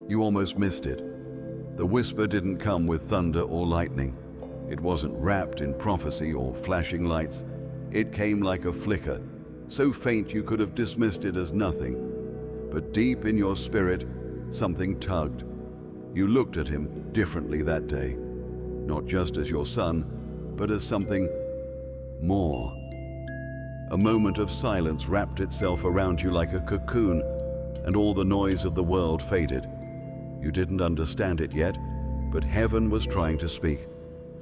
You almost missed it. The whisper didn't come with thunder or lightning. It wasn't wrapped in prophecy or flashing lights. It came like a flicker, so faint you could have dismissed it as nothing. But deep in your spirit, something tugged. You looked at him differently that day, not just as your son, but as something more. A moment of silence wrapped itself around you like a cocoon, and all the noise of the world faded. You didn't understand it yet, but heaven was trying to speak.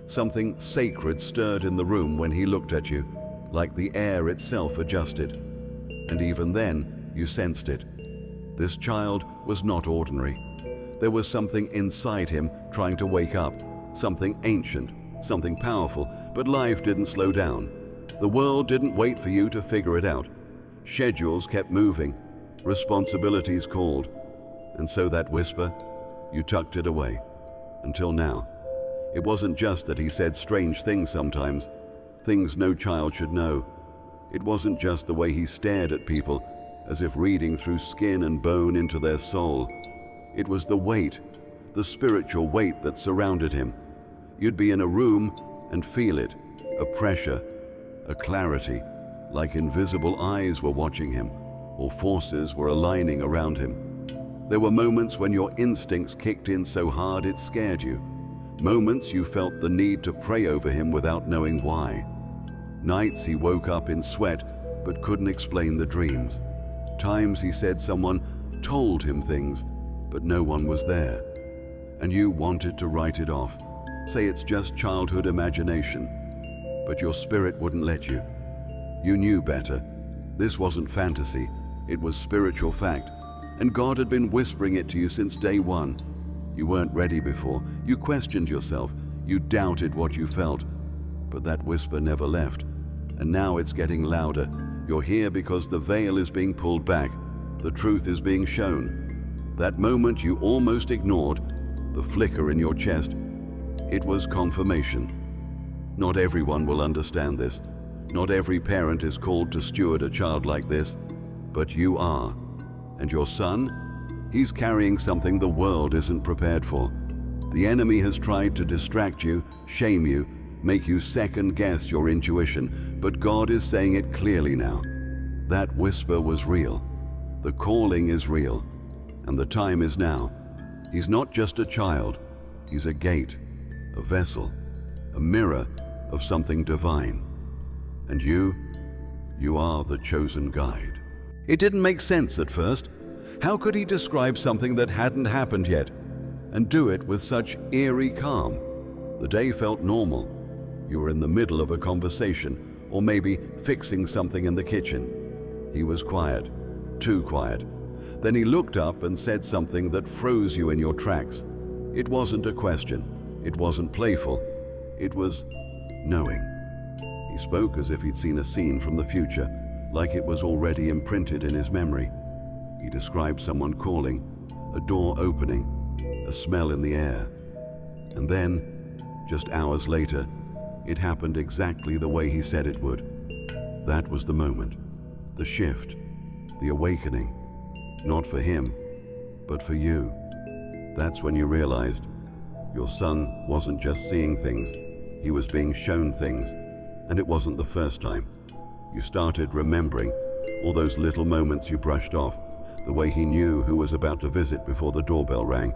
Something sacred stirred in the room when he looked at you, like the air itself adjusted. And even then, you sensed it. This child was not ordinary. There was something inside him trying to wake up, something ancient, something powerful, but life didn't slow down. The world didn't wait for you to figure it out. Schedules kept moving, responsibilities called, and so that whisper, you tucked it away, until now. It wasn't just that he said strange things sometimes, things no child should know. It wasn't just the way he stared at people, as if reading through skin and bone into their soul. It was the weight, the spiritual weight that surrounded him. You'd be in a room and feel it, a pressure, a clarity, like invisible eyes were watching him, or forces were aligning around him. There were moments when your instincts kicked in so hard it scared you. Moments you felt the need to pray over him without knowing why. Nights he woke up in sweat but couldn't explain the dreams. Times he said someone told him things, but no one was there. And you wanted to write it off, say it's just childhood imagination. But your spirit wouldn't let you. You knew better. This wasn't fantasy, it was spiritual fact. And God had been whispering it to you since day one. You weren't ready before. You questioned yourself. You doubted what you felt. But that whisper never left. And now it's getting louder. You're here because the veil is being pulled back. The truth is being shown. That moment you almost ignored, the flicker in your chest, it was confirmation. Not everyone will understand this. Not every parent is called to steward a child like this. But you are. And your son? He's carrying something the world isn't prepared for. The enemy has tried to distract you, shame you, make you second-guess your intuition, but God is saying it clearly now. That whisper was real. The calling is real. And the time is now. He's not just a child. He's a gate, a vessel, a mirror of something divine. And you are the chosen guide. It didn't make sense at first. How could he describe something that hadn't happened yet, and do it with such eerie calm? The day felt normal. You were in the middle of a conversation, or maybe fixing something in the kitchen. He was quiet, too quiet. Then he looked up and said something that froze you in your tracks. It wasn't a question. It wasn't playful. It was knowing. He spoke as if he'd seen a scene from the future, like it was already imprinted in his memory. He described someone calling, a door opening, a smell in the air. And then, just hours later, it happened exactly the way he said it would. That was the moment, the shift, the awakening. Not for him, but for you. That's when you realized your son wasn't just seeing things, he was being shown things, and it wasn't the first time. You started remembering all those little moments you brushed off, the way he knew who was about to visit before the doorbell rang,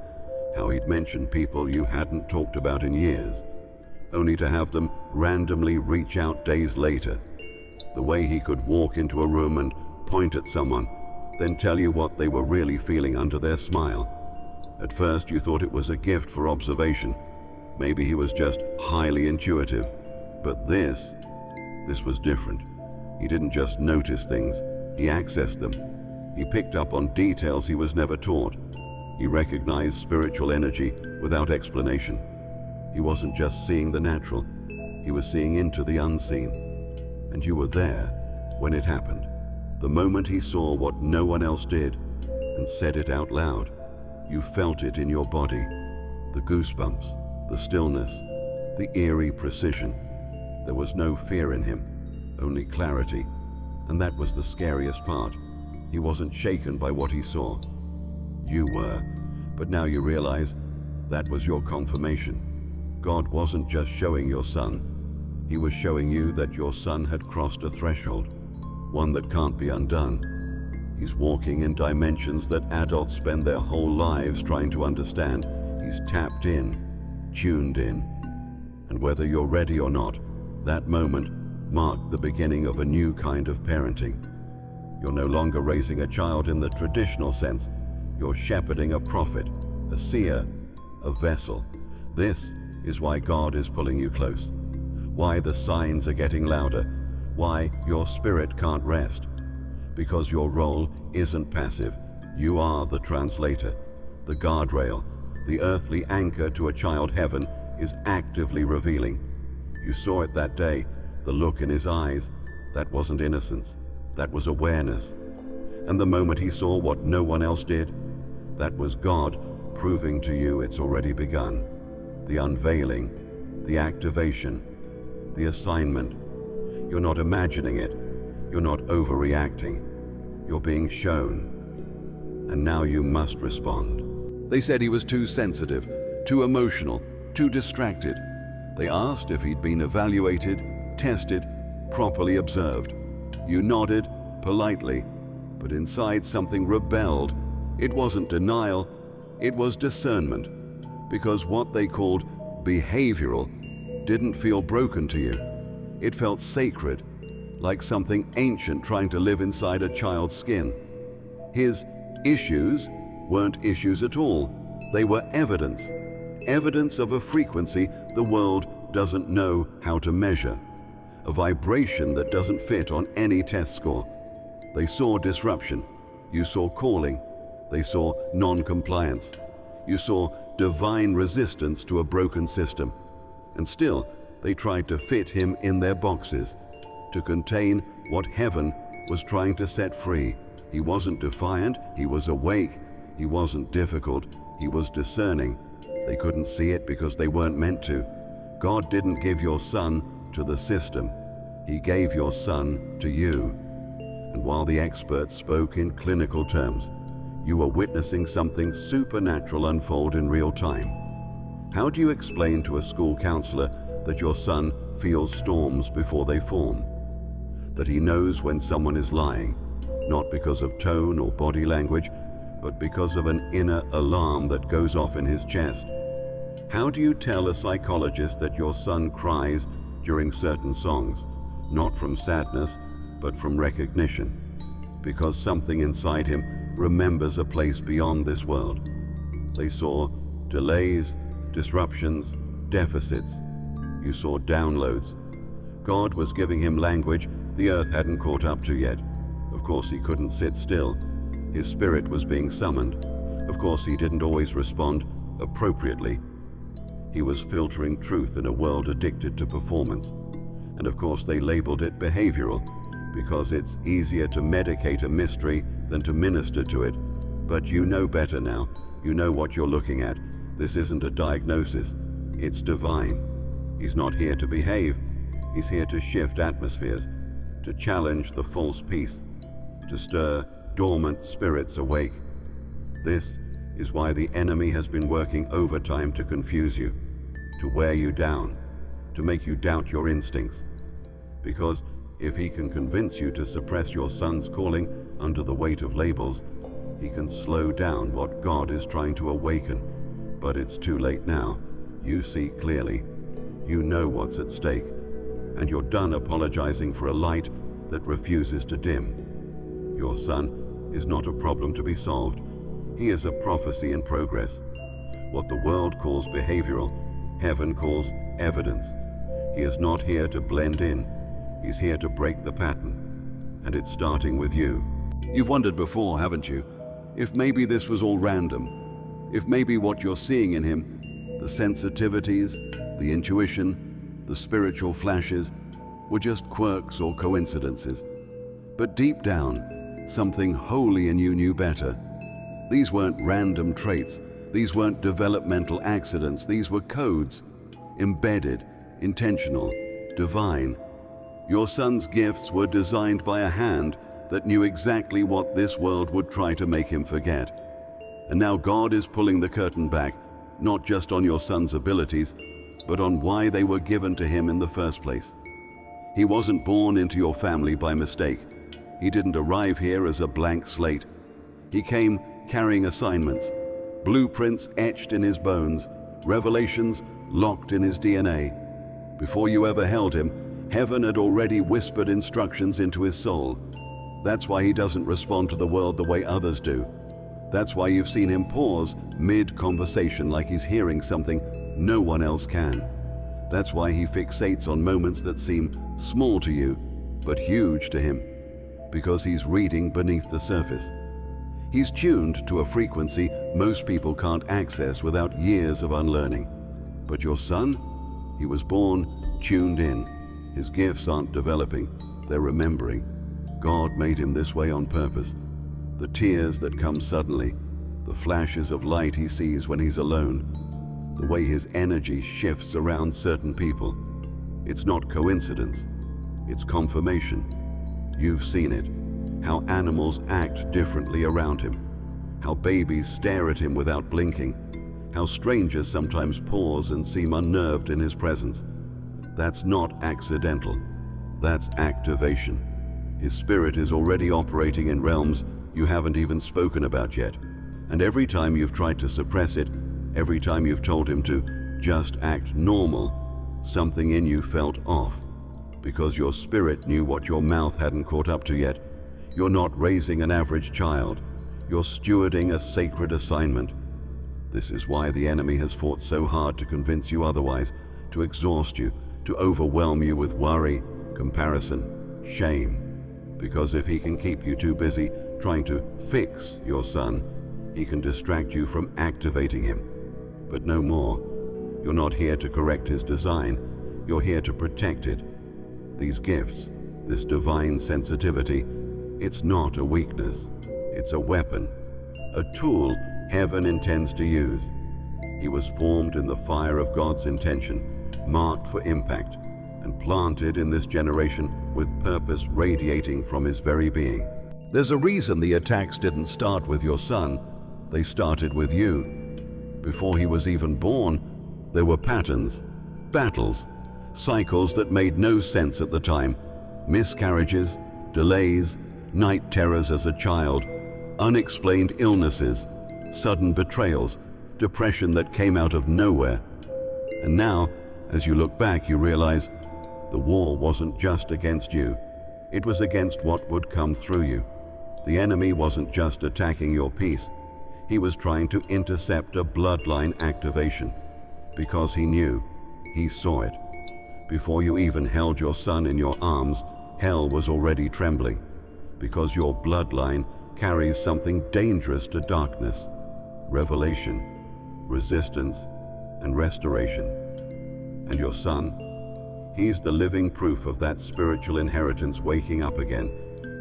how he'd mentioned people you hadn't talked about in years, only to have them randomly reach out days later, the way he could walk into a room and point at someone, then tell you what they were really feeling under their smile. At first you thought it was a gift for observation. Maybe he was just highly intuitive. But this was different. He didn't just notice things, he accessed them. He picked up on details he was never taught. He recognized spiritual energy without explanation. He wasn't just seeing the natural, he was seeing into the unseen. And you were there when it happened. The moment he saw what no one else did and said it out loud, you felt it in your body. The goosebumps, the stillness, the eerie precision. There was no fear in him, only clarity. And that was the scariest part. He wasn't shaken by what he saw. You were. But now you realize that was your confirmation. God wasn't just showing your son. He was showing you that your son had crossed a threshold, one that can't be undone. He's walking in dimensions that adults spend their whole lives trying to understand. He's tapped in, tuned in. And whether you're ready or not, that moment marked the beginning of a new kind of parenting. You're no longer raising a child in the traditional sense. You're shepherding a prophet, a seer, a vessel. This is why God is pulling you close. Why the signs are getting louder. Why your spirit can't rest. Because your role isn't passive. You are the translator, the guardrail, the earthly anchor to a child heaven is actively revealing. You saw it that day, the look in his eyes. That wasn't innocence, that was awareness. And the moment he saw what no one else did, that was God proving to you it's already begun. The unveiling, the activation, the assignment. You're not imagining it, you're not overreacting, you're being shown. And now you must respond. They said he was too sensitive, too emotional, too distracted. They asked if he'd been evaluated, tested, properly observed. You nodded politely, but inside something rebelled. It wasn't denial, it was discernment, because what they called behavioral didn't feel broken to you. It felt sacred, like something ancient trying to live inside a child's skin. His issues weren't issues at all. They were evidence. Evidence of a frequency the world doesn't know how to measure. A vibration that doesn't fit on any test score. They saw disruption. You saw calling. They saw non-compliance. You saw divine resistance to a broken system. And still, they tried to fit him in their boxes, to contain what heaven was trying to set free. He wasn't defiant, he was awake. He wasn't difficult, he was discerning. They couldn't see it because they weren't meant to. God didn't give your son to the system. He gave your son to you. And while the experts spoke in clinical terms, you were witnessing something supernatural unfold in real time. How do you explain to a school counselor that your son feels storms before they form? That he knows when someone is lying, not because of tone or body language, but because of an inner alarm that goes off in his chest? How do you tell a psychologist that your son cries during certain songs, not from sadness, but from recognition, because something inside him remembers a place beyond this world? They saw delays, disruptions, deficits. You saw downloads. God was giving him language the earth hadn't caught up to yet. Of course, he couldn't sit still. His spirit was being summoned. Of course, he didn't always respond appropriately. He was filtering truth in a world addicted to performance. And of course, they labeled it behavioral, because it's easier to medicate a mystery than to minister to it. But you know better now. You know what you're looking at. This isn't a diagnosis. It's divine. He's not here to behave. He's here to shift atmospheres, to challenge the false peace, to stir dormant spirits awake. This is why the enemy has been working overtime to confuse you, to wear you down, to make you doubt your instincts. Because if he can convince you to suppress your son's calling under the weight of labels, he can slow down what God is trying to awaken. But it's too late now. You see clearly. You know what's at stake. And you're done apologizing for a light that refuses to dim. Your son is not a problem to be solved. He is a prophecy in progress. What the world calls behavioral, heaven calls evidence. He is not here to blend in. He's here to break the pattern. And it's starting with you. You've wondered before, haven't you? If maybe this was all random. If maybe what you're seeing in him, the sensitivities, the intuition, the spiritual flashes, were just quirks or coincidences. But deep down, something holy in you knew better. These weren't random traits. These weren't developmental accidents. These were codes, embedded, intentional, divine. Your son's gifts were designed by a hand that knew exactly what this world would try to make him forget. And now God is pulling the curtain back, not just on your son's abilities, but on why they were given to him in the first place. He wasn't born into your family by mistake. He didn't arrive here as a blank slate. He came carrying assignments, blueprints etched in his bones, revelations locked in his DNA. Before you ever held him, heaven had already whispered instructions into his soul. That's why he doesn't respond to the world the way others do. That's why you've seen him pause mid-conversation like he's hearing something no one else can. That's why he fixates on moments that seem small to you, but huge to him, because he's reading beneath the surface. He's tuned to a frequency most people can't access without years of unlearning. But your son, he was born tuned in. His gifts aren't developing, they're remembering. God made him this way on purpose. The tears that come suddenly, the flashes of light he sees when he's alone, the way his energy shifts around certain people. It's not coincidence, it's confirmation. You've seen it, how animals act differently around him, how babies stare at him without blinking, how strangers sometimes pause and seem unnerved in his presence. That's not accidental, that's activation. His spirit is already operating in realms you haven't even spoken about yet. And every time you've tried to suppress it, every time you've told him to just act normal, something in you felt off, because your spirit knew what your mouth hadn't caught up to yet. You're not raising an average child. You're stewarding a sacred assignment. This is why the enemy has fought so hard to convince you otherwise, to exhaust you, to overwhelm you with worry, comparison, shame. Because if he can keep you too busy trying to fix your son, he can distract you from activating him. But no more. You're not here to correct his design. You're here to protect it. These gifts, this divine sensitivity, it's not a weakness. It's a weapon, a tool heaven intends to use. He was formed in the fire of God's intention, marked for impact, and planted in this generation with purpose radiating from his very being. There's a reason the attacks didn't start with your son. They started with you. Before he was even born, there were patterns, battles, cycles that made no sense at the time. Miscarriages, delays, night terrors as a child, unexplained illnesses, sudden betrayals, depression that came out of nowhere. And now, as you look back, you realize the war wasn't just against you. It was against what would come through you. The enemy wasn't just attacking your peace. He was trying to intercept a bloodline activation, because he knew, he saw it. Before you even held your son in your arms, hell was already trembling, because your bloodline carries something dangerous to darkness: revelation, resistance, and restoration. And your son, he's the living proof of that spiritual inheritance waking up again.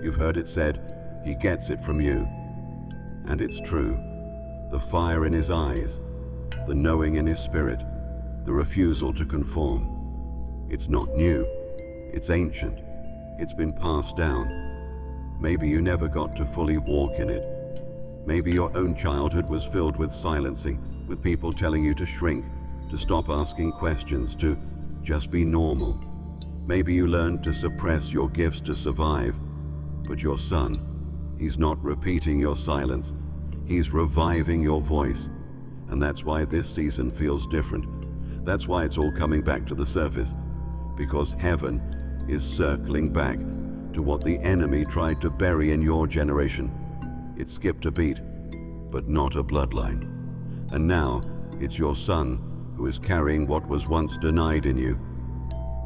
You've heard it said, he gets it from you. And it's true. The fire in his eyes, the knowing in his spirit, the refusal to conform. It's not new, it's ancient, it's been passed down. Maybe you never got to fully walk in it. Maybe your own childhood was filled with silencing, with people telling you to shrink, to stop asking questions, to just be normal. Maybe you learned to suppress your gifts to survive. But your son, he's not repeating your silence. He's reviving your voice. And that's why this season feels different. That's why it's all coming back to the surface. Because heaven is circling back to what the enemy tried to bury in your generation. It skipped a beat, but not a bloodline. And now it's your son who is carrying what was once denied in you.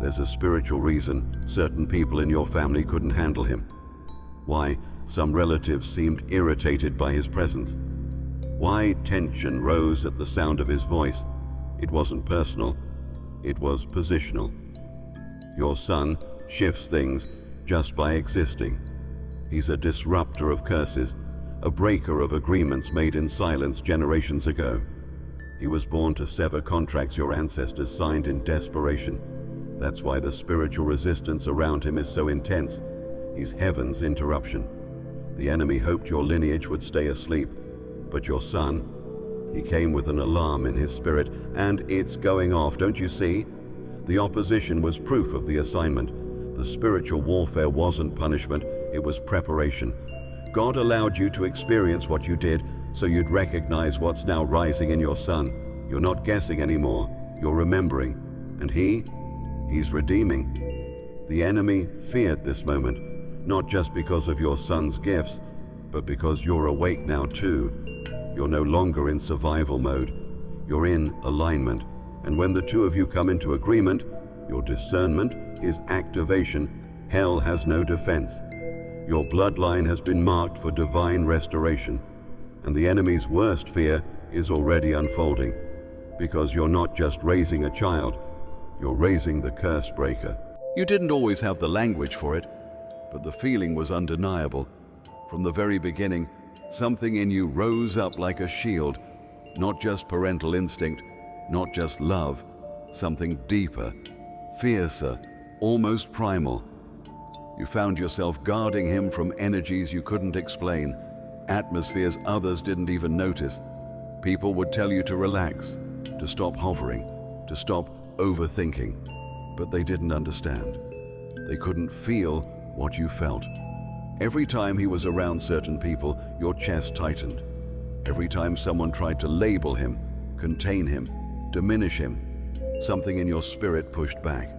There's a spiritual reason certain people in your family couldn't handle him. Why some relatives seemed irritated by his presence. Why tension rose at the sound of his voice. It wasn't personal, it was positional. Your son shifts things just by existing. He's a disruptor of curses, a breaker of agreements made in silence generations ago. He was born to sever contracts your ancestors signed in desperation. That's why the spiritual resistance around him is so intense. He's heaven's interruption. The enemy hoped your lineage would stay asleep, But your son, he came with an alarm in his spirit, and it's going off, don't you see? The opposition was proof of the assignment. The spiritual warfare wasn't punishment, it was preparation. God allowed you to experience what you did so you'd recognize what's now rising in your son. You're not guessing anymore, you're remembering. And he's redeeming. The enemy feared this moment, not just because of your son's gifts, but because you're awake now too. You're no longer in survival mode. You're in alignment. And when the two of you come into agreement, your discernment is activation. Hell has no defense. Your bloodline has been marked for divine restoration. And the enemy's worst fear is already unfolding. Because you're not just raising a child, you're raising the curse breaker. You didn't always have the language for it, but the feeling was undeniable. From the very beginning, something in you rose up like a shield. Not just parental instinct, not just love, something deeper, fiercer, almost primal. You found yourself guarding him from energies you couldn't explain, atmospheres others didn't even notice. People would tell you to relax, to stop hovering, to stop overthinking, but they didn't understand. They couldn't feel what you felt. Every time he was around certain people, your chest tightened. Every time someone tried to label him, contain him, diminish him, something in your spirit pushed back.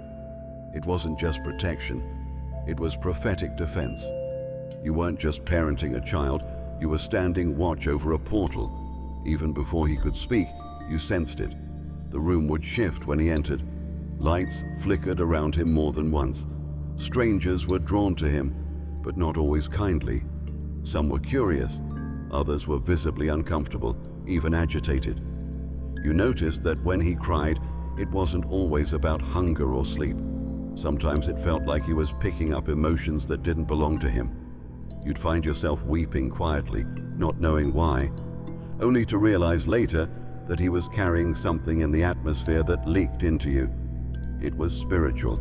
It wasn't just protection, it was prophetic defense. You weren't just parenting a child, you were standing watch over a portal. Even before he could speak, you sensed it. The room would shift when he entered. Lights flickered around him more than once. Strangers were drawn to him, but not always kindly. Some were curious, others were visibly uncomfortable, even agitated. You noticed that when he cried, it wasn't always about hunger or sleep. Sometimes it felt like he was picking up emotions that didn't belong to him. You'd find yourself weeping quietly, not knowing why, only to realize later that he was carrying something in the atmosphere that leaked into you. It was spiritual.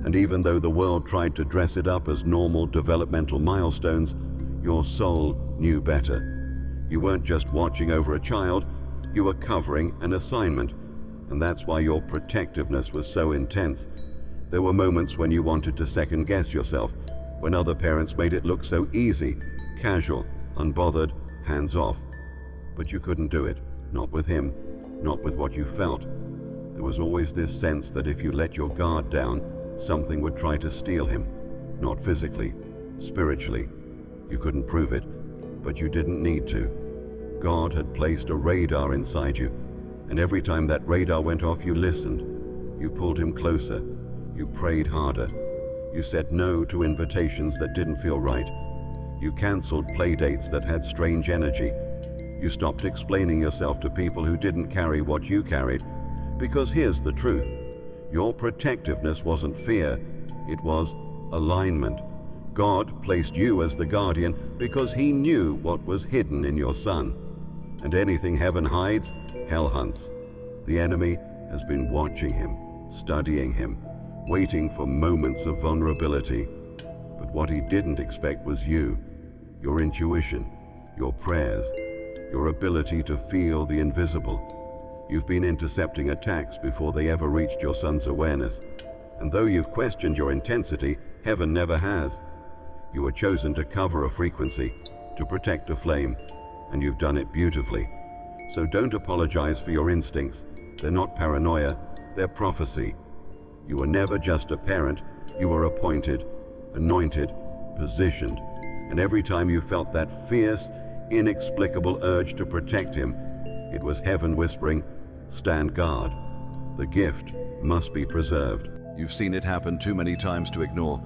And even though the world tried to dress it up as normal developmental milestones, your soul knew better. You weren't just watching over a child, you were covering an assignment. And that's why your protectiveness was so intense. There were moments when you wanted to second-guess yourself, when other parents made it look so easy, casual, unbothered, hands-off. But you couldn't do it, not with him, not with what you felt. There was always this sense that if you let your guard down, something would try to steal him. Not physically, spiritually. You couldn't prove it, but you didn't need to. God had placed a radar inside you, and every time that radar went off, you listened. You pulled him closer. You prayed harder. You said no to invitations that didn't feel right. You canceled playdates that had strange energy. You stopped explaining yourself to people who didn't carry what you carried. Because here's the truth. Your protectiveness wasn't fear, it was alignment. God placed you as the guardian because he knew what was hidden in your son. And anything heaven hides, hell hunts. The enemy has been watching him, studying him, waiting for moments of vulnerability. But what he didn't expect was you, your intuition, your prayers, your ability to feel the invisible. You've been intercepting attacks before they ever reached your son's awareness. And though you've questioned your intensity, heaven never has. You were chosen to cover a frequency, to protect a flame, and you've done it beautifully. So don't apologize for your instincts. They're not paranoia, they're prophecy. You were never just a parent, you were appointed, anointed, positioned. And every time you felt that fierce, inexplicable urge to protect him, it was heaven whispering, stand guard. The gift must be preserved. You've seen it happen too many times to ignore.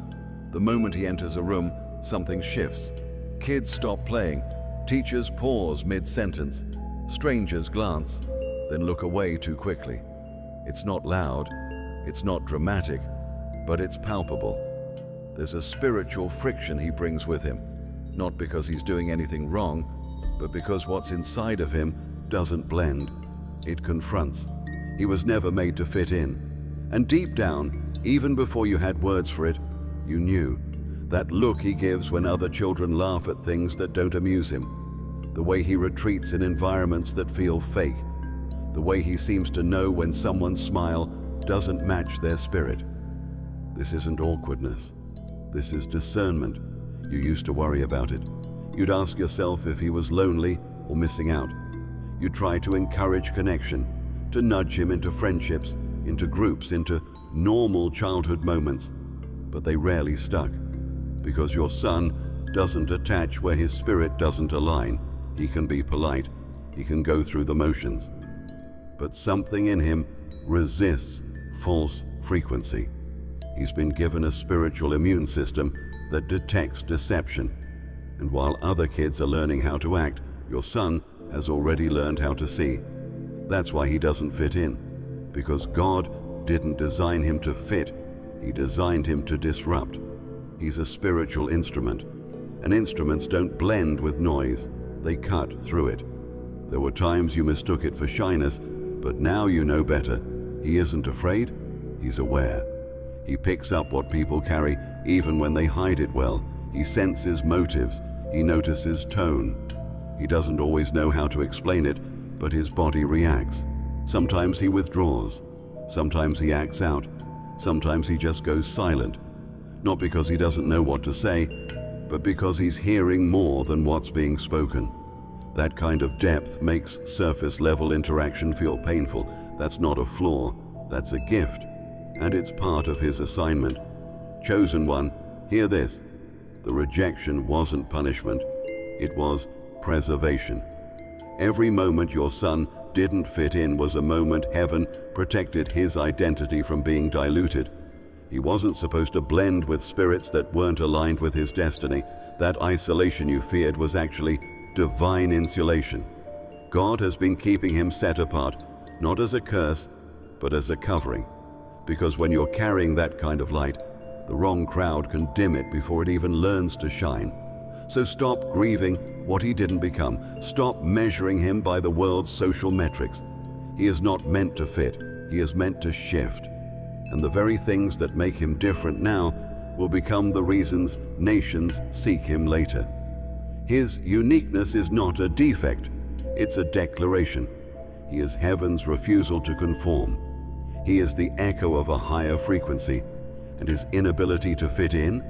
The moment he enters a room, something shifts. Kids stop playing. Teachers pause mid-sentence. Strangers glance, then look away too quickly. It's not loud, it's not dramatic, but it's palpable. There's a spiritual friction he brings with him, not because he's doing anything wrong, but because what's inside of him doesn't blend. It confronts. He was never made to fit in. And deep down, even before you had words for it, you knew. That look he gives when other children laugh at things that don't amuse him. the way he retreats in environments that feel fake, the way he seems to know when someone's smile doesn't match their spirit. This isn't awkwardness. This is discernment. You used to worry about it. You'd ask yourself if he was lonely or missing out. You'd try to encourage connection, to nudge him into friendships, into groups, into normal childhood moments. But they rarely stuck, because your son doesn't attach where his spirit doesn't align. He can be polite. He can go through the motions. But something in him resists false frequency. He's been given a spiritual immune system that detects deception. And while other kids are learning how to act, your son has already learned how to see. That's why he doesn't fit in, because God didn't design him to fit. He designed him to disrupt. He's a spiritual instrument, and instruments don't blend with noise. They cut through it. There were times you mistook it for shyness, but now you know better. He isn't afraid, he's aware. He picks up what people carry even when they hide it well. He senses motives, he notices tone. He doesn't always know how to explain it, but his body reacts. Sometimes he withdraws, sometimes he acts out, sometimes he just goes silent. Not because he doesn't know what to say, but because he's hearing more than what's being spoken. That kind of depth makes surface-level interaction feel painful. That's not a flaw, that's a gift, and it's part of his assignment. Chosen one, hear this. The rejection wasn't punishment, it was preservation. Every moment your son didn't fit in was a moment heaven protected his identity from being diluted. He wasn't supposed to blend with spirits that weren't aligned with his destiny. That isolation you feared was actually divine insulation. God has been keeping him set apart, not as a curse, but as a covering. Because when you're carrying that kind of light, the wrong crowd can dim it before it even learns to shine. So stop grieving what he didn't become. Stop measuring him by the world's social metrics. He is not meant to fit. He is meant to shift. And the very things that make him different now will become the reasons nations seek him later. His uniqueness is not a defect. It's a declaration. He is heaven's refusal to conform. He is the echo of a higher frequency, and his inability to fit in,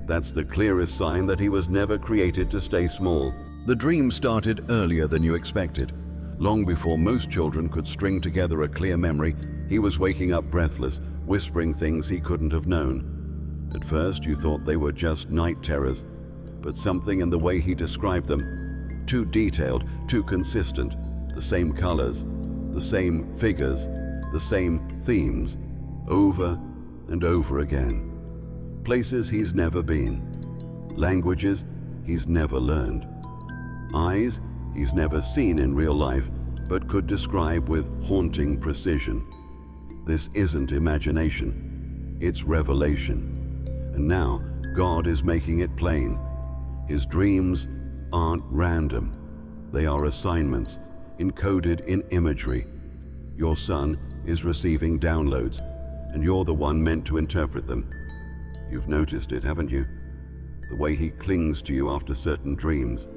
that's the clearest sign that he was never created to stay small. The dream started earlier than you expected. Long before most children could string together a clear memory, he was waking up breathless, whispering things he couldn't have known. At first you thought they were just night terrors, but something in the way he described them, too detailed, too consistent, the same colors, the same figures, the same themes, over and over again. Places he's never been, languages he's never learned, eyes he's never seen in real life but could describe with haunting precision. This isn't imagination, it's revelation. And now God is making it plain. His dreams aren't random. They are assignments, encoded in imagery. Your son is receiving downloads, and you're the one meant to interpret them. You've noticed it, haven't you? The way he clings to you after certain dreams,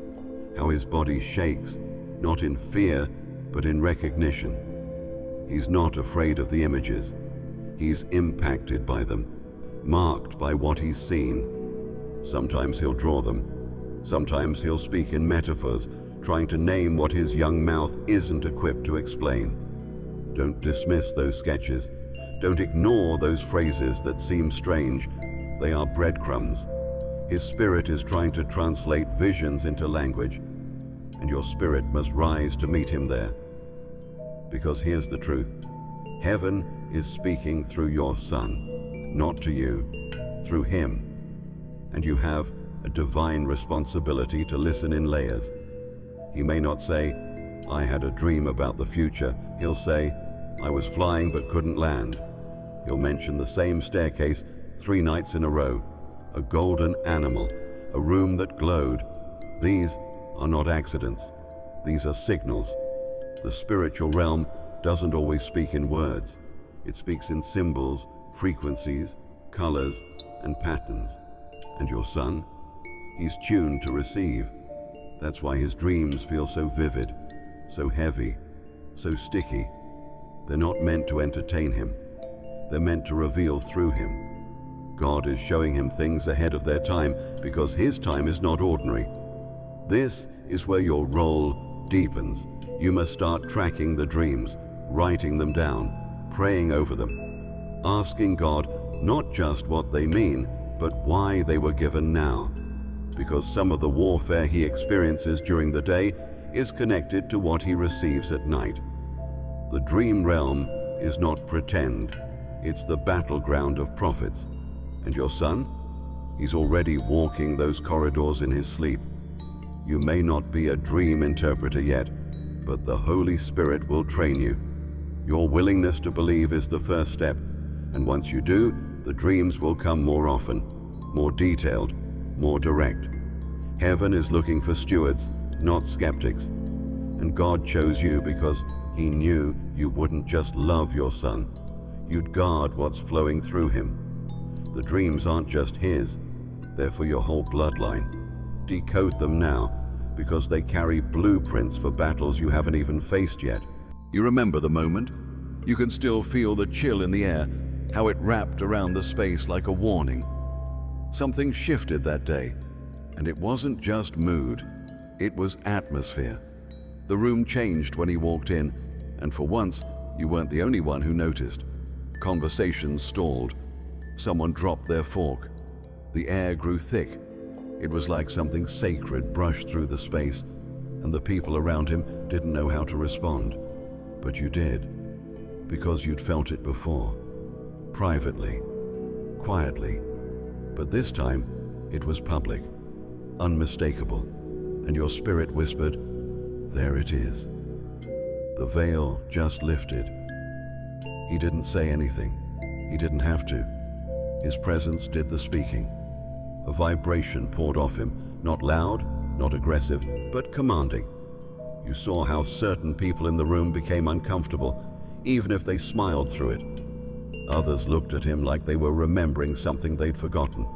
how his body shakes, not in fear, but in recognition. He's not afraid of the images. He's impacted by them, marked by what he's seen. Sometimes he'll draw them. Sometimes he'll speak in metaphors, trying to name what his young mouth isn't equipped to explain. Don't dismiss those sketches. Don't ignore those phrases that seem strange. They are breadcrumbs. His spirit is trying to translate visions into language, and your spirit must rise to meet him there. Because here's the truth. Heaven is speaking through your son, not to you, through him. And you have a divine responsibility to listen in layers. He may not say, "I had a dream about the future." He'll say, "I was flying but couldn't land." He'll mention the same staircase 3 nights in a row, a golden animal, a room that glowed. These are not accidents. These are signals. The spiritual realm doesn't always speak in words. It speaks in symbols, frequencies, colors, and patterns. And your son, he's tuned to receive. That's why his dreams feel so vivid, so heavy, so sticky. They're not meant to entertain him. They're meant to reveal through him. God is showing him things ahead of their time because his time is not ordinary. This is where your role deepens. You must start tracking the dreams, writing them down, praying over them, asking God not just what they mean, but why they were given now. Because some of the warfare he experiences during the day is connected to what he receives at night. The dream realm is not pretend, it's the battleground of prophets. And your son? He's already walking those corridors in his sleep. You may not be a dream interpreter yet, but the Holy Spirit will train you. Your willingness to believe is the first step, and once you do, the dreams will come more often, more detailed, more direct. Heaven is looking for stewards, not skeptics. And God chose you because he knew you wouldn't just love your son, you'd guard what's flowing through him. The dreams aren't just his, they're for your whole bloodline. Decode them now, because they carry blueprints for battles you haven't even faced yet. You remember the moment? You can still feel the chill in the air, how it wrapped around the space like a warning. Something shifted that day, and it wasn't just mood, it was atmosphere. The room changed when he walked in, and for once, you weren't the only one who noticed. Conversations stalled. Someone dropped their fork. The air grew thick. It was like something sacred brushed through the space, and the people around him didn't know how to respond. But you did, because you'd felt it before. Privately, quietly. But this time, it was public, unmistakable, and your spirit whispered, "There it is." The veil just lifted. He didn't say anything. He didn't have to. His presence did the speaking. A vibration poured off him, not loud, not aggressive, but commanding. You saw how certain people in the room became uncomfortable, even if they smiled through it. Others looked at him like they were remembering something they'd forgotten.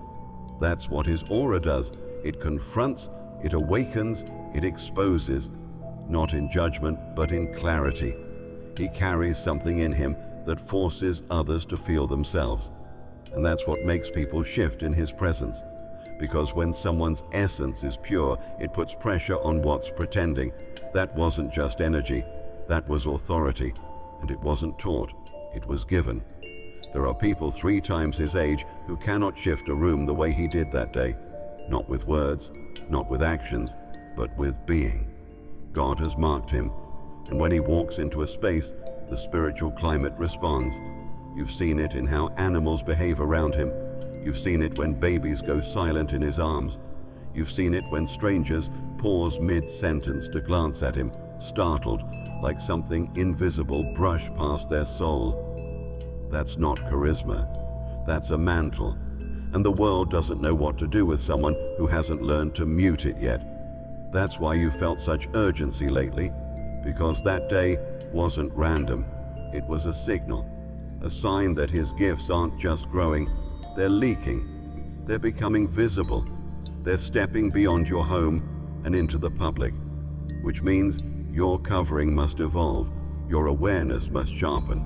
That's what his aura does. It confronts, it awakens, it exposes, not in judgment, but in clarity. He carries something in him that forces others to feel themselves. And that's what makes people shift in his presence. Because when someone's essence is pure, it puts pressure on what's pretending. That wasn't just energy, that was authority. And it wasn't taught, it was given. There are people 3 times his age who cannot shift a room the way he did that day. Not with words, not with actions, but with being. God has marked him, and when he walks into a space, the spiritual climate responds. You've seen it in how animals behave around him. You've seen it when babies go silent in his arms. You've seen it when strangers pause mid-sentence to glance at him, startled, like something invisible brushed past their soul. That's not charisma. That's a mantle. And the world doesn't know what to do with someone who hasn't learned to mute it yet. That's why you felt such urgency lately, because that day wasn't random. It was a signal, a sign that his gifts aren't just growing, they're leaking. They're becoming visible. They're stepping beyond your home and into the public, which means your covering must evolve, your awareness must sharpen,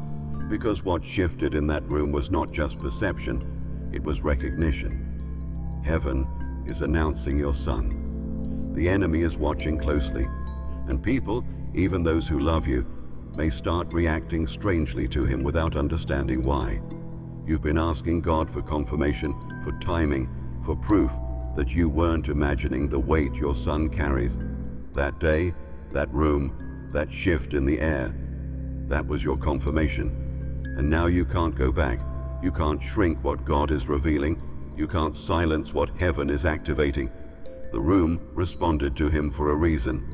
because what shifted in that room was not just perception, it was recognition. Heaven is announcing your son. The enemy is watching closely, and people, even those who love you, may start reacting strangely to him without understanding why. You've been asking God for confirmation, for timing, for proof that you weren't imagining the weight your son carries. That day, that room, that shift in the air, that was your confirmation. And now you can't go back. You can't shrink what God is revealing. You can't silence what heaven is activating. The room responded to him for a reason.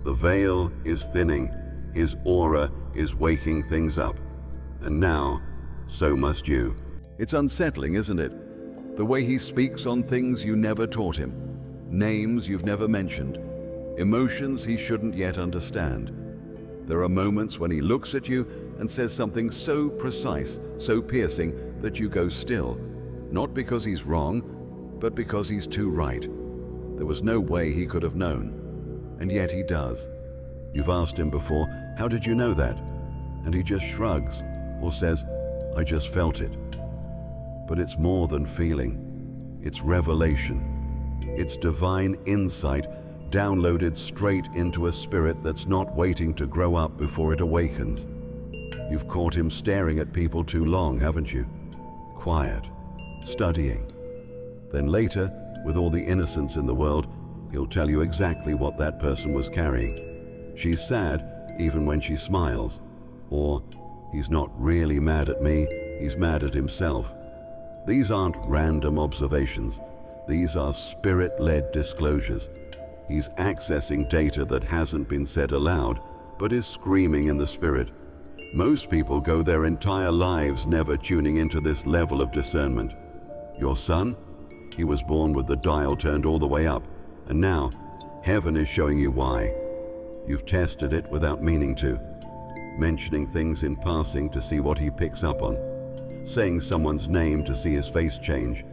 The veil is thinning. His aura is waking things up. And now, so must you. It's unsettling, isn't it? The way he speaks on things you never taught him, names you've never mentioned, emotions he shouldn't yet understand. There are moments when he looks at you and says something so precise, so piercing, that you go still. Not because he's wrong, but because he's too right. There was no way he could have known. and yet he does. You've asked him before, "How did you know that?" And he just shrugs or says, "I just felt it." But it's more than feeling. It's revelation. It's divine insight downloaded straight into a spirit that's not waiting to grow up before it awakens. You've caught him staring at people too long, haven't you? Quiet, studying. Then later, with all the innocence in the world, he'll tell you exactly what that person was carrying. She's sad even when she smiles. Or, he's not really mad at me, he's mad at himself. These aren't random observations. These are spirit-led disclosures. He's accessing data that hasn't been said aloud, but is screaming in the spirit. Most people go their entire lives never tuning into this level of discernment. Your son? He was born with the dial turned all the way up, and now heaven is showing you why. You've tested it without meaning to, mentioning things in passing to see what he picks up on, saying someone's name to see his face change,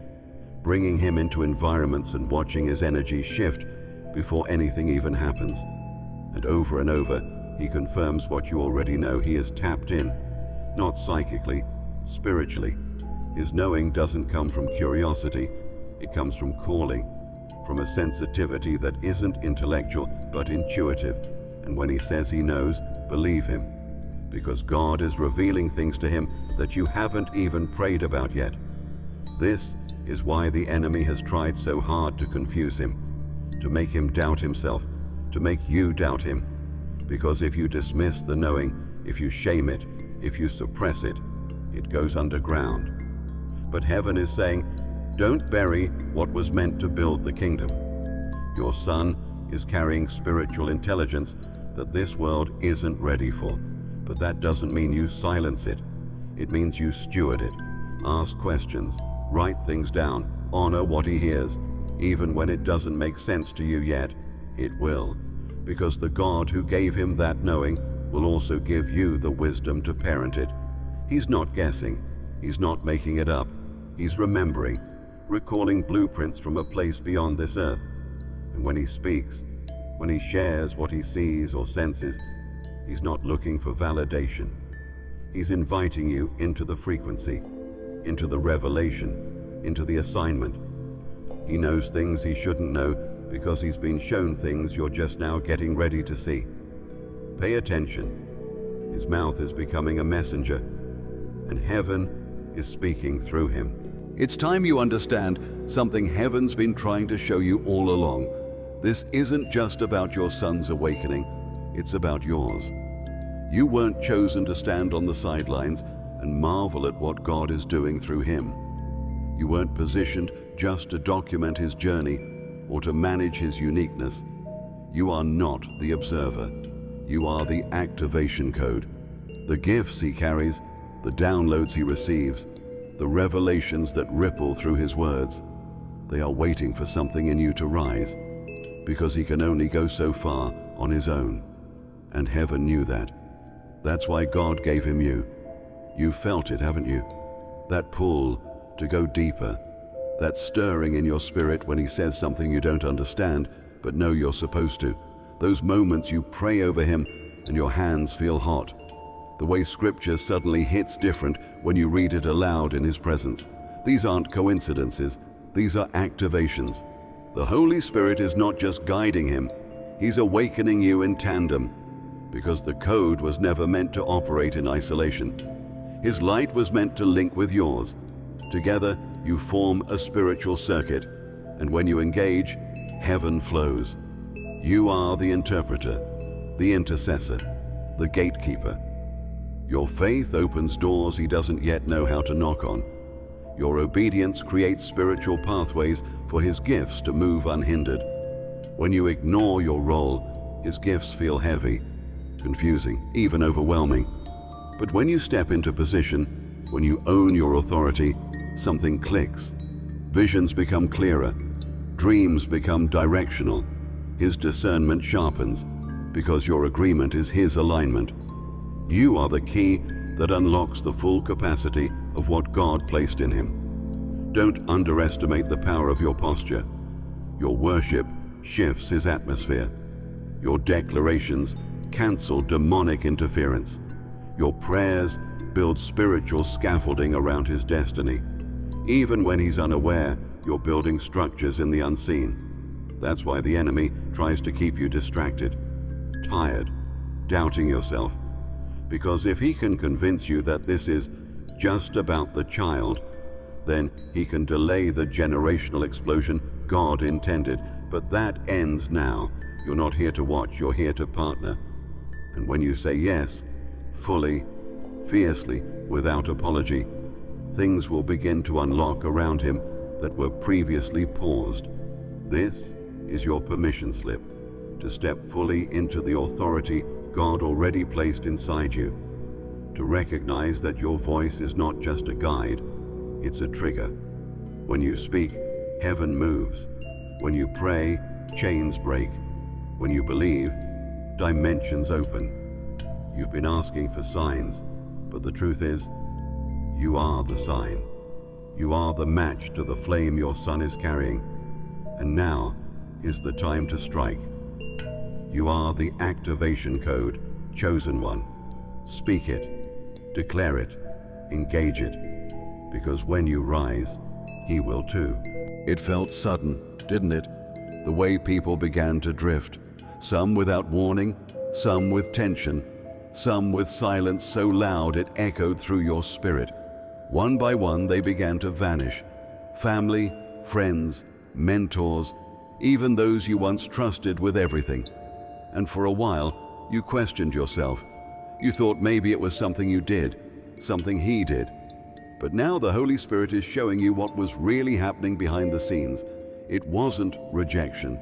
bringing him into environments and watching his energy shift before anything even happens. And over, he confirms what you already know. He is tapped in, not psychically, spiritually. His knowing doesn't come from curiosity, it comes from calling, from a sensitivity that isn't intellectual but intuitive. And when he says he knows, believe him, because God is revealing things to him that you haven't even prayed about yet. This is why the enemy has tried so hard to confuse him, to make him doubt himself, to make you doubt him. Because if you dismiss the knowing, if you shame it, if you suppress it, it goes underground. But heaven is saying, don't bury what was meant to build the kingdom. Your son is carrying spiritual intelligence that this world isn't ready for. But that doesn't mean you silence it. It means you steward it. Ask questions, write things down, honor what he hears. Even when it doesn't make sense to you yet, it will. Because the God who gave him that knowing will also give you the wisdom to parent it. He's not guessing. He's not making it up. He's remembering, recalling blueprints from a place beyond this earth. And when he speaks, when he shares what he sees or senses, he's not looking for validation. He's inviting you into the frequency, into the revelation, into the assignment. He knows things he shouldn't know because he's been shown things you're just now getting ready to see. Pay attention. His mouth is becoming a messenger, and heaven is speaking through him. It's time you understand something heaven's been trying to show you all along. This isn't just about your son's awakening, it's about yours. You weren't chosen to stand on the sidelines and marvel at what God is doing through him. You weren't positioned just to document his journey or to manage his uniqueness. You are not the observer. You are the activation code. The gifts he carries, the downloads he receives, the revelations that ripple through his words, they are waiting for something in you to rise, because he can only go so far on his own. And heaven knew that. That's why God gave him you. You felt it, haven't you? That pull to go deeper, that stirring in your spirit when he says something you don't understand, but know you're supposed to. Those moments you pray over him and your hands feel hot. The way scripture suddenly hits different when you read it aloud in his presence. These aren't coincidences, these are activations. The Holy Spirit is not just guiding him, he's awakening you in tandem, because the code was never meant to operate in isolation. His light was meant to link with yours. Together, you form a spiritual circuit, and when you engage, heaven flows. You are the interpreter, the intercessor, the gatekeeper. Your faith opens doors he doesn't yet know how to knock on. Your obedience creates spiritual pathways for his gifts to move unhindered. When you ignore your role, his gifts feel heavy, confusing, even overwhelming. But when you step into position, when you own your authority, something clicks. Visions become clearer. Dreams become directional. His discernment sharpens, because your agreement is his alignment. You are the key that unlocks the full capacity of what God placed in him. Don't underestimate the power of your posture. Your worship shifts his atmosphere. Your declarations cancel demonic interference. Your prayers build spiritual scaffolding around his destiny. Even when he's unaware, you're building structures in the unseen. That's why the enemy tries to keep you distracted, tired, doubting yourself. Because if he can convince you that this is just about the child, then he can delay the generational explosion God intended. But that ends now. You're not here to watch, you're here to partner. And when you say yes, fully, fiercely, without apology, things will begin to unlock around him that were previously paused. This is your permission slip to step fully into the authority God already placed inside you, to recognize that your voice is not just a guide, it's a trigger. When you speak, heaven moves. When you pray, chains break. When you believe, dimensions open. You've been asking for signs, but the truth is, you are the sign. You are the match to the flame your son is carrying. And now is the time to strike. You are the activation code, chosen one. Speak it, declare it, engage it, because when you rise, he will too. It felt sudden, didn't it? The way people began to drift. Some without warning, some with tension, some with silence so loud it echoed through your spirit. One by one they began to vanish. Family, friends, mentors, even those you once trusted with everything. And for a while, you questioned yourself. You thought maybe it was something you did, something he did. But now the Holy Spirit is showing you what was really happening behind the scenes. It wasn't rejection,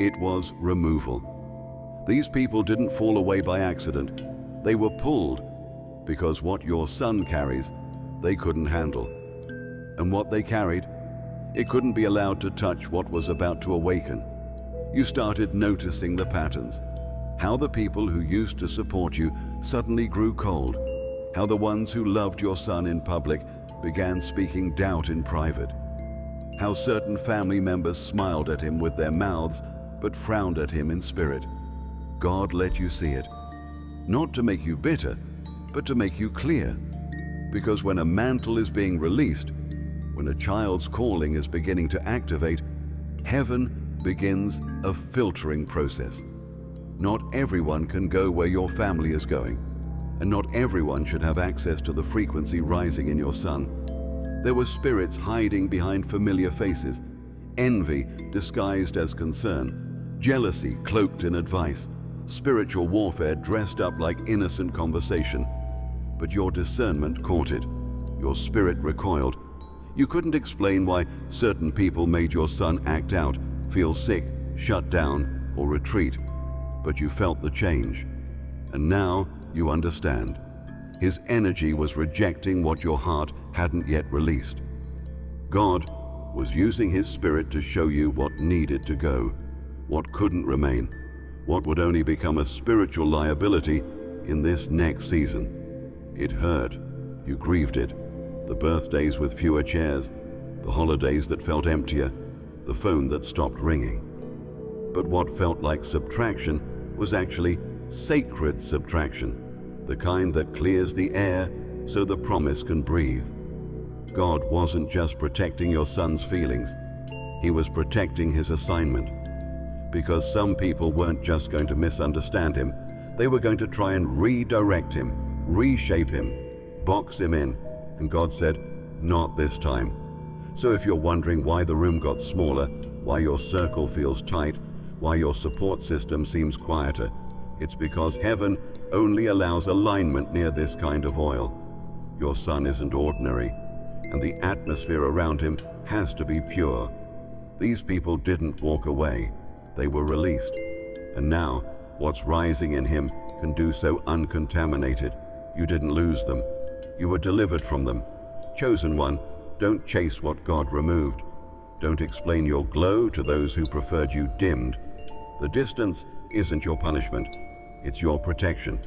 it was removal. These people didn't fall away by accident. They were pulled because what your son carries, they couldn't handle. And what they carried, it couldn't be allowed to touch what was about to awaken. You started noticing the patterns. How the people who used to support you suddenly grew cold. How the ones who loved your son in public began speaking doubt in private. How certain family members smiled at him with their mouths but frowned at him in spirit. God let you see it. Not to make you bitter, but to make you clear. Because when a mantle is being released, when a child's calling is beginning to activate, heaven begins a filtering process. Not everyone can go where your family is going, and not everyone should have access to the frequency rising in your son. There were spirits hiding behind familiar faces, envy disguised as concern, jealousy cloaked in advice, spiritual warfare dressed up like innocent conversation. But your discernment caught it. Your spirit recoiled. You couldn't explain why certain people made your son act out, feel sick, shut down, or retreat. But you felt the change. And now you understand. His energy was rejecting what your heart hadn't yet released. God was using his spirit to show you what needed to go, what couldn't remain, what would only become a spiritual liability in this next season. It hurt. You grieved it. The birthdays with fewer chairs, the holidays that felt emptier, the phone that stopped ringing. But what felt like subtraction was actually sacred subtraction, the kind that clears the air so the promise can breathe. God wasn't just protecting your son's feelings, he was protecting his assignment. Because some people weren't just going to misunderstand him, they were going to try and redirect him, reshape him, box him in. And God said, not this time. So if you're wondering why the room got smaller, why your circle feels tight, why your support system seems quieter, it's because heaven only allows alignment near this kind of oil. Your son isn't ordinary, and the atmosphere around him has to be pure. These people didn't walk away, they were released. And now, what's rising in him can do so uncontaminated. You didn't lose them. You were delivered from them. Chosen one, don't chase what God removed. Don't explain your glow to those who preferred you dimmed. The distance isn't your punishment, it's your protection.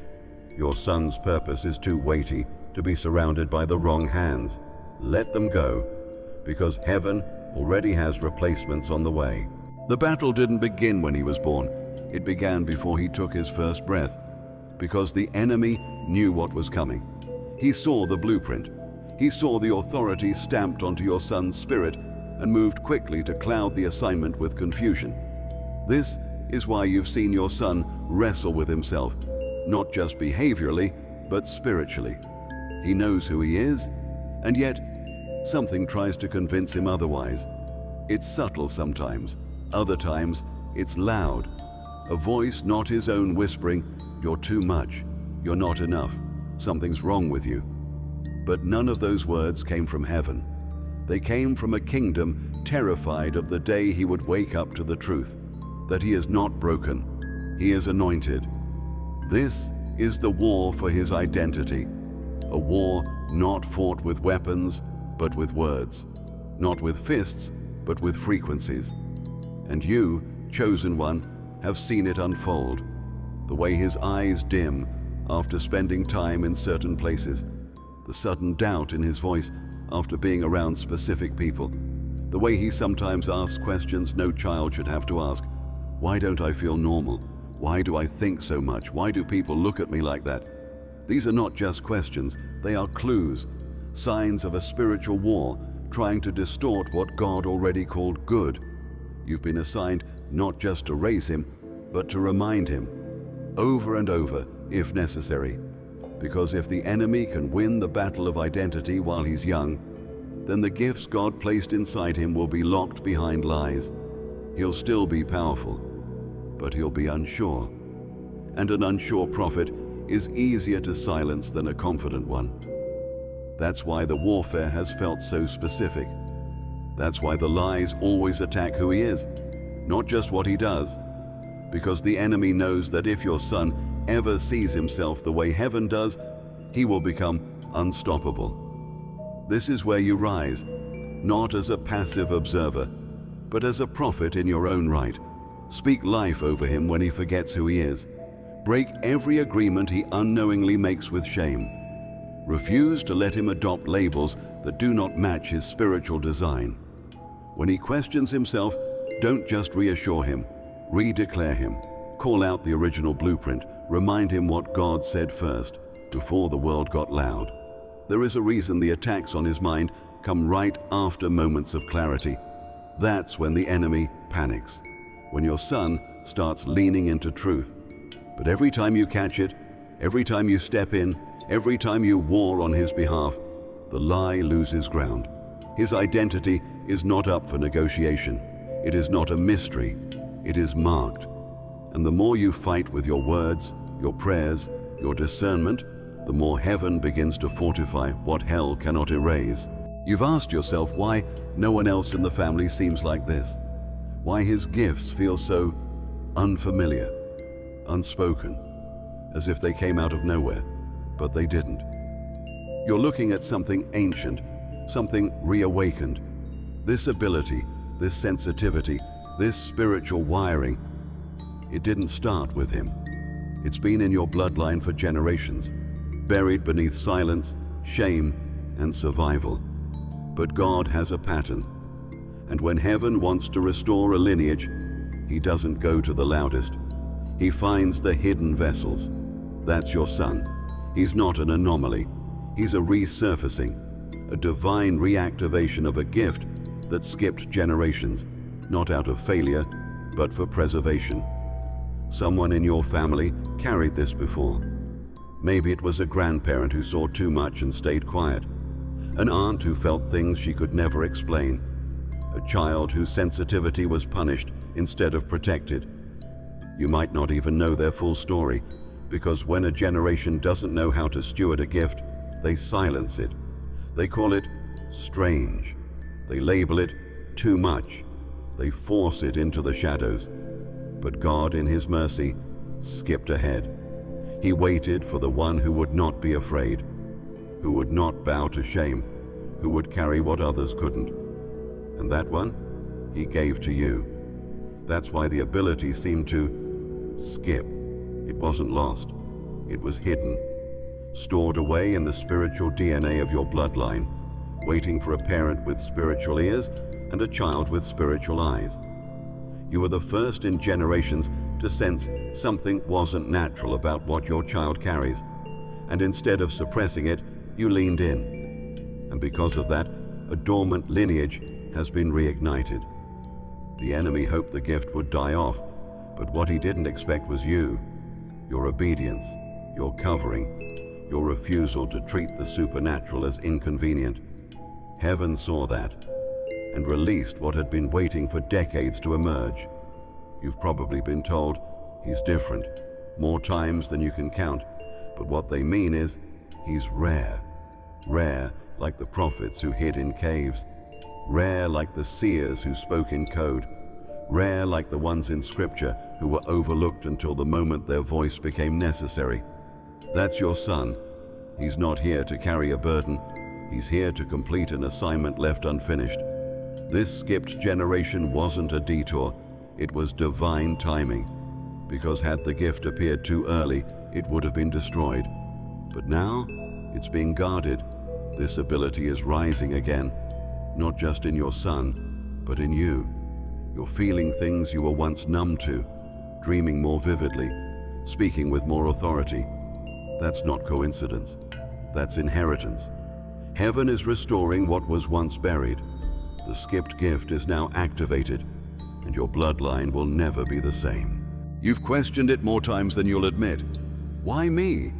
Your son's purpose is too weighty to be surrounded by the wrong hands. Let them go, because heaven already has replacements on the way. The battle didn't begin when he was born. It began before he took his first breath, because the enemy knew what was coming. He saw the blueprint. He saw the authority stamped onto your son's spirit and moved quickly to cloud the assignment with confusion. This is why you've seen your son wrestle with himself, not just behaviorally, but spiritually. He knows who he is, and yet something tries to convince him otherwise. It's subtle sometimes, other times it's loud. A voice not his own whispering, "You're too much, you're not enough, something's wrong with you." But none of those words came from heaven. They came from a kingdom terrified of the day he would wake up to the truth, that he is not broken, he is anointed. This is the war for his identity, a war not fought with weapons, but with words, not with fists, but with frequencies. And you, chosen one, have seen it unfold, the way his eyes dim after spending time in certain places, the sudden doubt in his voice after being around specific people, the way he sometimes asks questions no child should have to ask. Why don't I feel normal? Why do I think so much? Why do people look at me like that? These are not just questions, they are clues, signs of a spiritual war trying to distort what God already called good. You've been assigned not just to raise him, but to remind him, over and over, if necessary. Because if the enemy can win the battle of identity while he's young, then the gifts God placed inside him will be locked behind lies. He'll still be powerful, but he'll be unsure. And an unsure prophet is easier to silence than a confident one. That's why the warfare has felt so specific. That's why the lies always attack who he is, not just what he does. Because the enemy knows that if your son ever sees himself the way heaven does, he will become unstoppable. This is where you rise, not as a passive observer, but as a prophet in your own right. Speak life over him when he forgets who he is. Break every agreement he unknowingly makes with shame. Refuse to let him adopt labels that do not match his spiritual design. When he questions himself, don't just reassure him, redeclare him. Call out the original blueprint. Remind him what God said first, before the world got loud. There is a reason the attacks on his mind come right after moments of clarity. That's when the enemy panics, when your son starts leaning into truth. But every time you catch it, every time you step in, every time you war on his behalf, the lie loses ground. His identity is not up for negotiation. It is not a mystery. It is marked. And the more you fight with your words, your prayers, your discernment, the more heaven begins to fortify what hell cannot erase. You've asked yourself why no one else in the family seems like this, why his gifts feel so unfamiliar, unspoken, as if they came out of nowhere, but they didn't. You're looking at something ancient, something reawakened. This ability, this sensitivity, this spiritual wiring, it didn't start with him. It's been in your bloodline for generations, buried beneath silence, shame, and survival. But God has a pattern, and when heaven wants to restore a lineage, he doesn't go to the loudest. He finds the hidden vessels. That's your son. He's not an anomaly. He's a resurfacing, a divine reactivation of a gift that skipped generations, not out of failure, but for preservation. Someone in your family carried this before. Maybe it was a grandparent who saw too much and stayed quiet, an aunt who felt things she could never explain, a child whose sensitivity was punished instead of protected. You might not even know their full story, because when a generation doesn't know how to steward a gift, they silence it. They call it strange. They label it too much. They force it into the shadows. But God, in his mercy, skipped ahead. He waited for the one who would not be afraid, who would not bow to shame, who would carry what others couldn't. And that one, he gave to you. That's why the ability seemed to skip. It wasn't lost. It was hidden, stored away in the spiritual DNA of your bloodline, waiting for a parent with spiritual ears and a child with spiritual eyes. You were the first in generations to sense something wasn't natural about what your child carries, and instead of suppressing it, you leaned in. And because of that, a dormant lineage has been reignited. The enemy hoped the gift would die off, but what he didn't expect was you, your obedience, your covering, your refusal to treat the supernatural as inconvenient. Heaven saw that and released what had been waiting for decades to emerge. You've probably been told he's different, more times than you can count, but what they mean is he's rare. Rare like the prophets who hid in caves, rare like the seers who spoke in code, rare like the ones in scripture who were overlooked until the moment their voice became necessary. That's your son. He's not here to carry a burden. He's here to complete an assignment left unfinished. This skipped generation wasn't a detour, it was divine timing. Because had the gift appeared too early, it would have been destroyed. But now, it's being guarded. This ability is rising again, not just in your son, but in you. You're feeling things you were once numb to, dreaming more vividly, speaking with more authority. That's not coincidence. That's inheritance. Heaven is restoring what was once buried. The skipped gift is now activated, and your bloodline will never be the same. You've questioned it more times than you'll admit. Why me?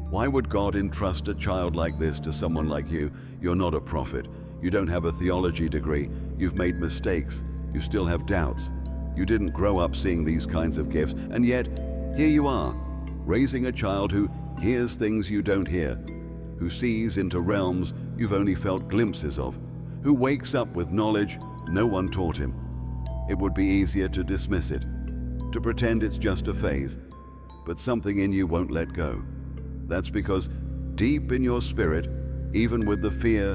Why would God entrust a child like this to someone like you? You're not a prophet. You don't have a theology degree. You've made mistakes. You still have doubts. You didn't grow up seeing these kinds of gifts, and yet, here you are, raising a child who hears things you don't hear, who sees into realms you've only felt glimpses of, who wakes up with knowledge no one taught him. It would be easier to dismiss it, to pretend it's just a phase, but something in you won't let go. That's because deep in your spirit, even with the fear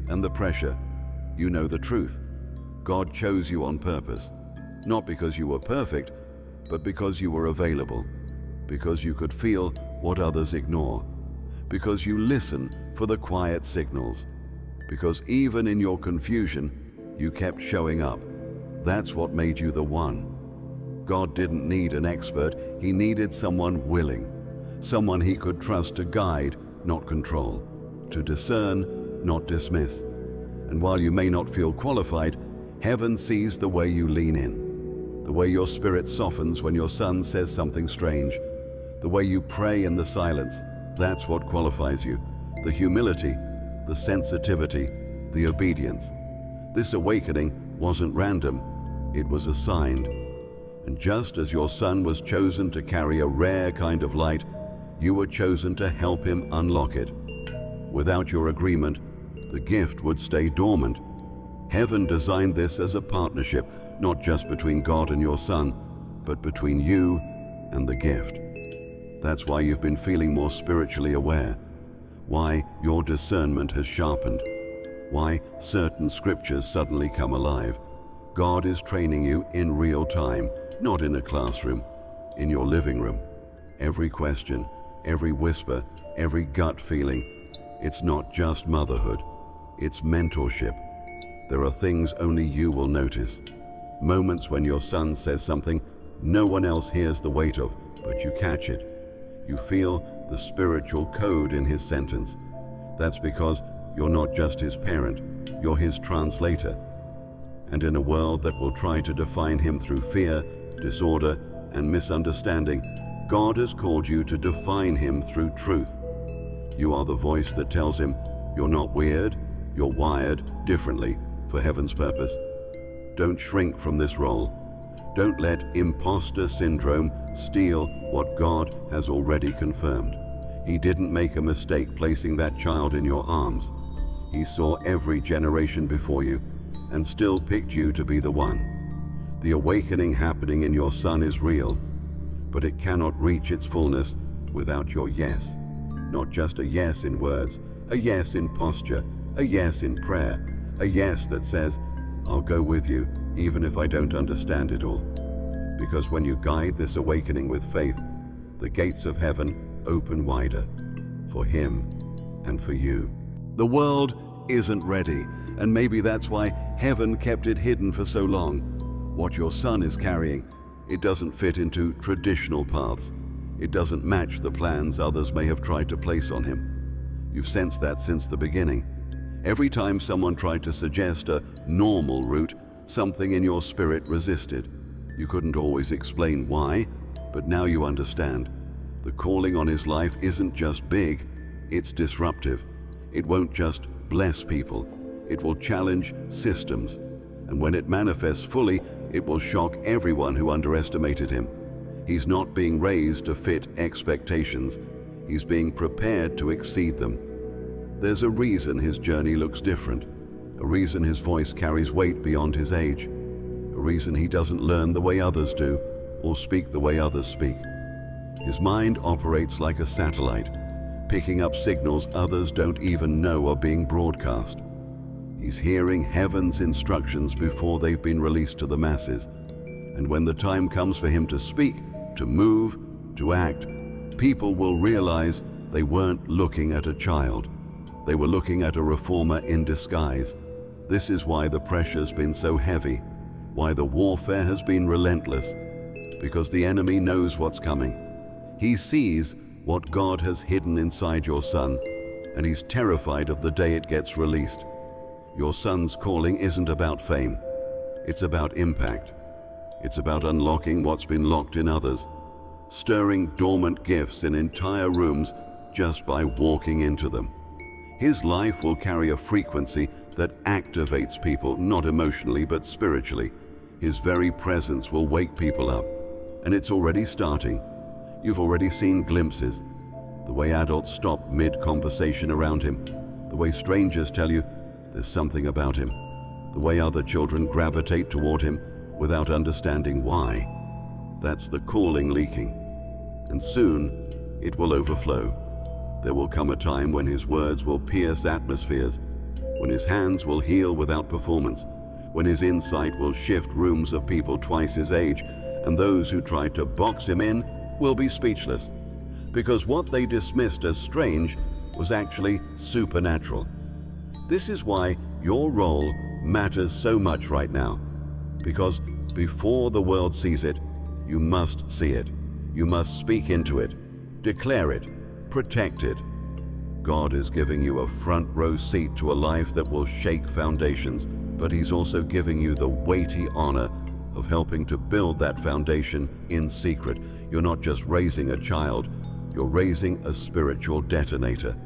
and the pressure, you know the truth. God chose you on purpose, not because you were perfect, but because you were available, because you could feel what others ignore, because you listen for the quiet signals, because even in your confusion, you kept showing up. That's what made you the one. God didn't need an expert, he needed someone willing, someone he could trust to guide, not control, to discern, not dismiss. And while you may not feel qualified, heaven sees the way you lean in, the way your spirit softens when your son says something strange, the way you pray in the silence. That's what qualifies you. The humility, the sensitivity, the obedience. This awakening wasn't random, it was assigned. And just as your son was chosen to carry a rare kind of light, you were chosen to help him unlock it. Without your agreement, the gift would stay dormant. Heaven designed this as a partnership, not just between God and your son, but between you and the gift. That's why you've been feeling more spiritually aware, why your discernment has sharpened, why certain scriptures suddenly come alive. God is training you in real time, not in a classroom, in your living room. Every question, every whisper, every gut feeling, it's not just motherhood, it's mentorship. There are things only you will notice. Moments when your son says something no one else hears the weight of, but you catch it. You feel the spiritual code in his sentence. That's because you're not just his parent, you're his translator. And in a world that will try to define him through fear, disorder, and misunderstanding, God has called you to define him through truth. You are the voice that tells him you're not weird, you're wired differently for heaven's purpose. Don't shrink from this role. Don't let imposter syndrome steal what God has already confirmed. He didn't make a mistake placing that child in your arms. He saw every generation before you and still picked you to be the one. The awakening happening in your son is real, but it cannot reach its fullness without your yes. Not just a yes in words, a yes in posture, a yes in prayer, a yes that says, I'll go with you even if I don't understand it all. Because when you guide this awakening with faith, the gates of heaven open wider for him and for you. The world isn't ready, and maybe that's why heaven kept it hidden for so long. What your son is carrying, It doesn't fit into traditional paths. It doesn't match the plans others may have tried to place on him. You've sensed that since the beginning. Every time someone tried to suggest a normal route, something in your spirit resisted. You couldn't always explain why, but now you understand. The calling on his life isn't just big, it's disruptive. It won't just bless people, it will challenge systems. And when it manifests fully, it will shock everyone who underestimated him. He's not being raised to fit expectations. He's being prepared to exceed them. There's a reason his journey looks different, a reason his voice carries weight beyond his age, a reason he doesn't learn the way others do or speak the way others speak. His mind operates like a satellite, picking up signals others don't even know are being broadcast. He's hearing heaven's instructions before they've been released to the masses. And when the time comes for him to speak, to move, to act, people will realize they weren't looking at a child. They were looking at a reformer in disguise. This is why the pressure's been so heavy, why the warfare has been relentless, because the enemy knows what's coming. He sees what God has hidden inside your son, and he's terrified of the day it gets released. Your son's calling isn't about fame. It's about impact. It's about unlocking what's been locked in others, stirring dormant gifts in entire rooms just by walking into them. His life will carry a frequency that activates people, not emotionally but spiritually. His very presence will wake people up, and it's already starting. You've already seen glimpses. The way adults stop mid-conversation around him, the way strangers tell you there's something about him, the way other children gravitate toward him without understanding why. That's the calling leaking. And soon it will overflow. There will come a time when his words will pierce atmospheres, when his hands will heal without performance, when his insight will shift rooms of people twice his age, and those who tried to box him in will be speechless, because what they dismissed as strange was actually supernatural. This is why your role matters so much right now, because before the world sees it, you must see it. You must speak into it, declare it, protect it. God is giving you a front row seat to a life that will shake foundations, but he's also giving you the weighty honor of helping to build that foundation in secret. You're not just raising a child, you're raising a spiritual detonator.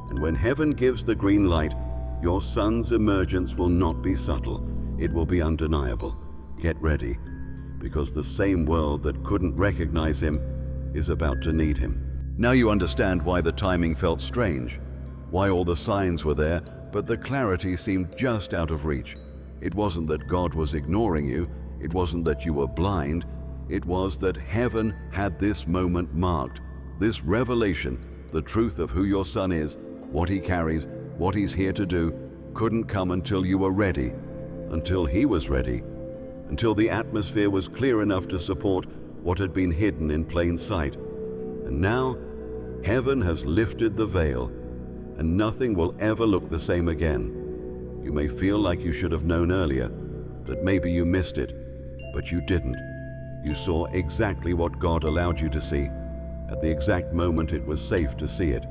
And when heaven gives the green light, your son's emergence will not be subtle, it will be undeniable. Get ready, because the same world that couldn't recognize him is about to need him. Now you understand why the timing felt strange, why all the signs were there, but the clarity seemed just out of reach. It wasn't that God was ignoring you, it wasn't that you were blind, it was that heaven had this moment marked. This revelation, the truth of who your son is, what he carries, what he's here to do, couldn't come until you were ready, until he was ready, until the atmosphere was clear enough to support what had been hidden in plain sight. And now, heaven has lifted the veil, and nothing will ever look the same again. You may feel like you should have known earlier, that maybe you missed it, but you didn't. You saw exactly what God allowed you to see, at the exact moment it was safe to see it.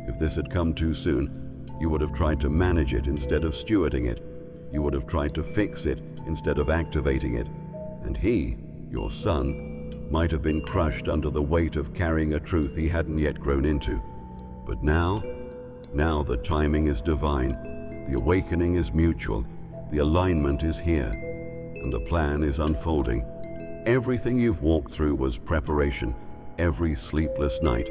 If this had come too soon, you would have tried to manage it instead of stewarding it. You would have tried to fix it instead of activating it. And he, your son, might have been crushed under the weight of carrying a truth he hadn't yet grown into. But now the timing is divine, the awakening is mutual, the alignment is here, and the plan is unfolding. Everything you've walked through was preparation. Every sleepless night,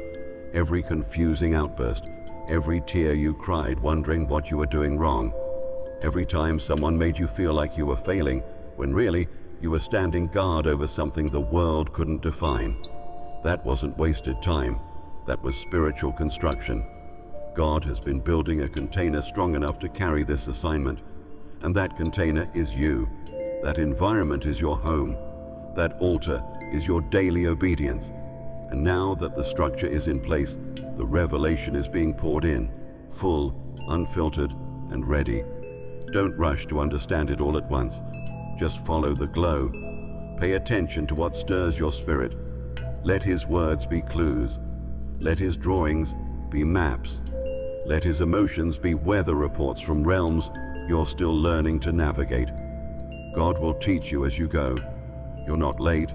every confusing outburst, every tear you cried wondering what you were doing wrong, every time someone made you feel like you were failing, when really you were standing guard over something the world couldn't define. That wasn't wasted time. That was spiritual construction. God has been building a container strong enough to carry this assignment. And that container is you. That environment is your home. That altar is your daily obedience. And now that the structure is in place, the revelation is being poured in, full, unfiltered, and ready. Don't rush to understand it all at once. Just follow the glow. Pay attention to what stirs your spirit. Let his words be clues. Let his drawings be maps. Let his emotions be weather reports from realms you're still learning to navigate. God will teach you as you go. You're not late,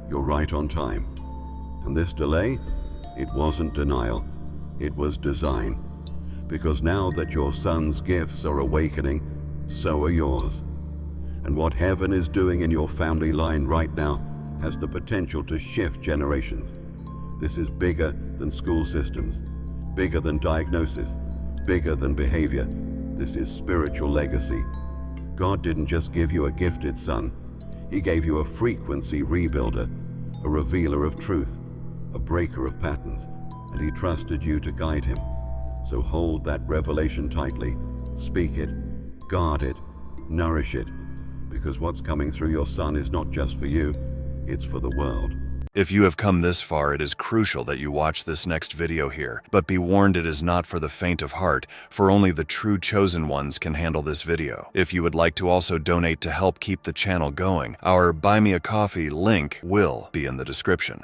you're right on time. And this delay, it wasn't denial, it was design. Because now that your son's gifts are awakening, so are yours. And what heaven is doing in your family line right now has the potential to shift generations. This is bigger than school systems, bigger than diagnosis, bigger than behavior. This is spiritual legacy. God didn't just give you a gifted son. He gave you a frequency rebuilder, a revealer of truth, a breaker of patterns, and he trusted you to guide him. So hold that revelation tightly, speak it, guard it, nourish it, because what's coming through your son is not just for you, it's for the world. If you have come this far, it is crucial that you watch this next video here. But be warned, it is not for the faint of heart, for only the true chosen ones can handle this video. If you would like to also donate to help keep the channel going, our Buy Me a Coffee link will be in the description.